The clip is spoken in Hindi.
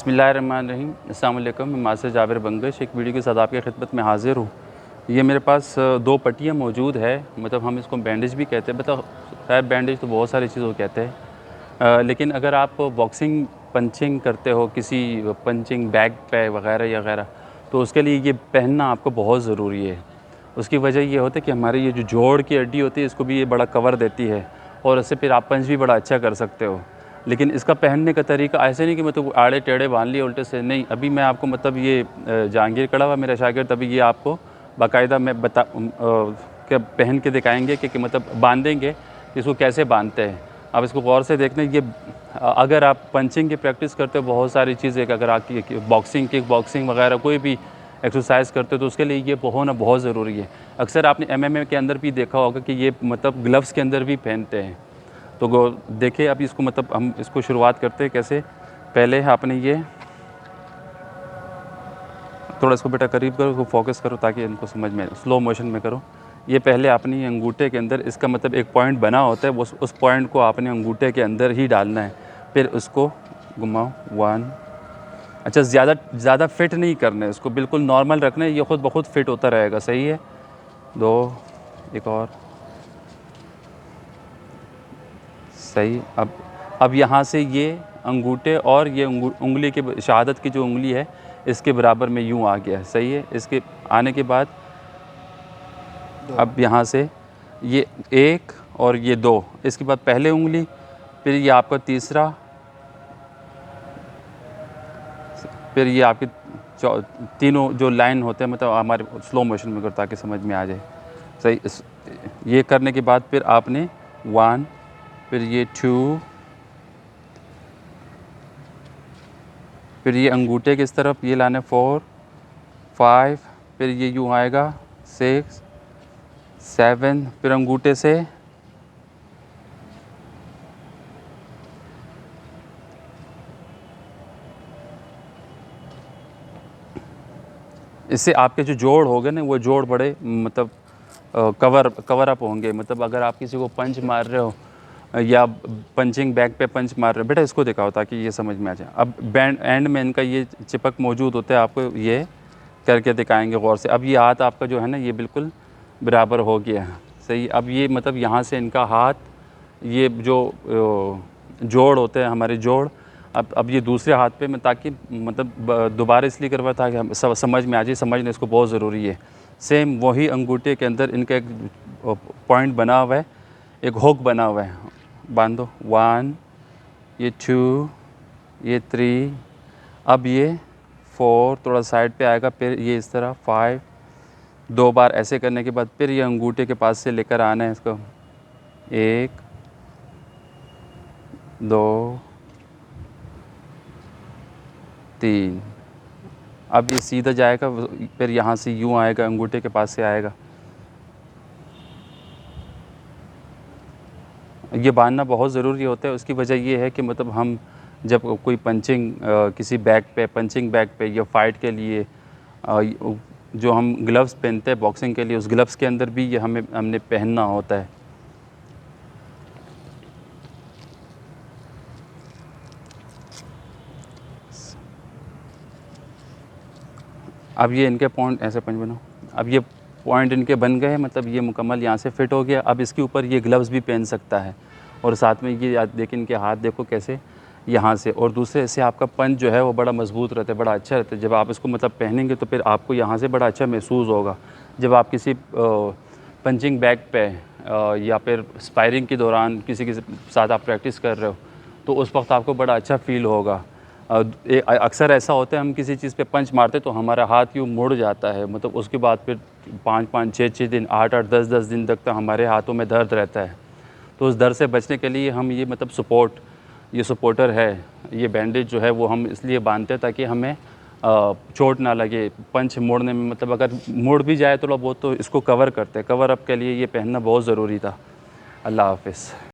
बिस्मिल्लाहिर्रहमानिर्रहीम। अस्सलाम वालेकुम। मैं मास्टर जाबिर बंगश एक वीडियो के साथ आपकी खिदमत में हाज़िर हूँ। ये मेरे पास दो पट्टियाँ मौजूद है, मतलब हम इसको बैंडेज भी कहते हैं। मतलब खैर बैंडेज तो बहुत सारी चीज़ों को कहते हैं, लेकिन अगर आप बॉक्सिंग पंचिंग करते हो किसी पंचिंग बैग पे वगैरह तो उसके लिए ये पहनना आपको बहुत ज़रूरी है। उसकी वजह ये होती है कि हमारी ये जो जोड़ की हड्डी होती है इसको भी ये बड़ा कवर देती है और उससे फिर आप पंच भी बड़ा अच्छा कर सकते हो। लेकिन इसका पहनने का तरीका ऐसे नहीं कि मतलब आड़े टेढ़े बांध लिए उल्टे से, नहीं। अभी मैं आपको मतलब ये जहांगीर कड़ा हुआ मेरा शागिर्द, तभी ये आपको बाकायदा मैं क्या पहन के दिखाएंगे कि मतलब बांधेंगे इसको कैसे बांधते हैं। आप इसको गौर से देखना। ये अगर आप पंचिंग की प्रैक्टिस करते हो बहुत सारी चीज़ें, अगर आपकी बॉक्सिंग किक बॉक्सिंग वगैरह कोई भी एक्सरसाइज करते हो तो उसके लिए ये होना बहुत ज़रूरी है। अक्सर आपने एमएमए के अंदर भी देखा होगा कि ये मतलब ग्लव्स के अंदर भी पहनते हैं। तो देखिए अब इसको मतलब हम इसको शुरुआत करते हैं कैसे। पहले आपने ये थोड़ा इसको बेटा करीब करो, उसको फोकस करो ताकि इनको समझ में, स्लो मोशन में करो। ये पहले आपने अंगूठे के अंदर, इसका मतलब एक पॉइंट बना होता है, उस पॉइंट को आपने अंगूठे के अंदर ही डालना है। फिर उसको घुमाओ 1। अच्छा, ज़्यादा फिट नहीं करना है, इसको बिल्कुल नॉर्मल रखना है, ये ख़ुद ब खुद फिट होता रहेगा। सही है। 2, एक और सही। अब यहाँ से ये अंगूठे और ये उंगली की शहादत की जो उंगली है इसके बराबर में यूँ आ गया। सही है। इसके आने के बाद अब यहाँ से ये 1 और ये 2, इसके बाद पहले उंगली, फिर ये आपका तीसरा, फिर ये आपके तीनों जो लाइन होते हैं, मतलब हमारे स्लो मोशन में करो ताकि समझ में आ जाए। सही। ये करने के बाद फिर आपने 1, फिर ये 2, फिर ये अंगूठे की इस तरफ ये लाना 4, 5, फिर ये यूँ आएगा 6, 7, फिर अंगूठे से इससे आपके जो जोड़ हो गए ना वो जोड़ बड़े मतलब कवर अप होंगे। मतलब अगर आप किसी को पंच मार रहे हो या पंचिंग बैग पे पंच मार रहे हो, बेटा इसको दिखाओ ताकि ये समझ में आ जाए। अब बैंड एंड में इनका ये चिपक मौजूद होता है, आपको ये करके दिखाएंगे गौर से। अब ये हाथ आपका जो है ना ये बिल्कुल बराबर हो गया है। सही। अब ये मतलब यहाँ से इनका हाथ, ये जो जोड़ होते हैं हमारे जोड़, अब ये दूसरे हाथ पे मैं, ताकि मतलब दोबारा इसलिए करवा था कि हम समझ में आ जाए। समझना इसको बहुत ज़रूरी है। सेम वही अंगूठे के अंदर इनका एक पॉइंट बना हुआ है, एक हुक बना हुआ है। बांधो 1, ये 2, ये 3, अब ये 4 थोड़ा साइड पे आएगा, फिर ये इस तरह 5, 2 बार ऐसे करने के बाद फिर ये अंगूठे के पास से लेकर आना है इसको। 1, 2, 3। अब ये सीधा जाएगा, फिर यहाँ से यूँ आएगा, अंगूठे के पास से आएगा। ये बांधना बहुत ज़रूरी होता है। उसकी वजह ये है कि मतलब हम जब कोई पंचिंग किसी बैग पे, पंचिंग बैग पे या फाइट के लिए जो हम ग्लव्स पहनते हैं बॉक्सिंग के लिए, उस ग्लव्स के अंदर भी ये हमने पहनना होता है। अब ये इनके पॉइंट ऐसे पंच बनाओ। अब ये पॉइंट इनके बन गए, मतलब ये मुकम्मल यहाँ से फिट हो गया। अब इसके ऊपर ये ग्लव्स भी पहन सकता है और साथ में ये देखिए इनके हाथ देखो कैसे यहाँ से, और दूसरे से आपका पंच जो है वो बड़ा मजबूत रहता है, बड़ा अच्छा रहता है। जब आप इसको मतलब पहनेंगे तो फिर आपको यहाँ से बड़ा अच्छा महसूस होगा। जब आप किसी पंचिंग बैग पे या फिर स्पायरिंग के दौरान किसी के साथ आप प्रैक्टिस कर रहे हो तो उस वक्त आपको बड़ा अच्छा फील होगा। अक्सर ऐसा होता है हम किसी चीज़ पे पंच मारते तो हमारा हाथ यूँ मुड़ जाता है, मतलब उसके बाद फिर 5-5, 6-6 दिन, 8-8, 10-10 दिन तक तो हमारे हाथों में दर्द रहता है। तो उस दर्द से बचने के लिए हम ये मतलब ये सपोर्टर है, ये बैंडेज जो है वो हम इसलिए बांधते हैं ताकि हमें चोट ना लगे पंच मोड़ने में। मतलब अगर मुड़ भी जाए थोड़ा बहुत तो इसको कवर करते हैं। कवर अप के लिए ये पहनना बहुत ज़रूरी था। अल्लाह हाफ़िज़।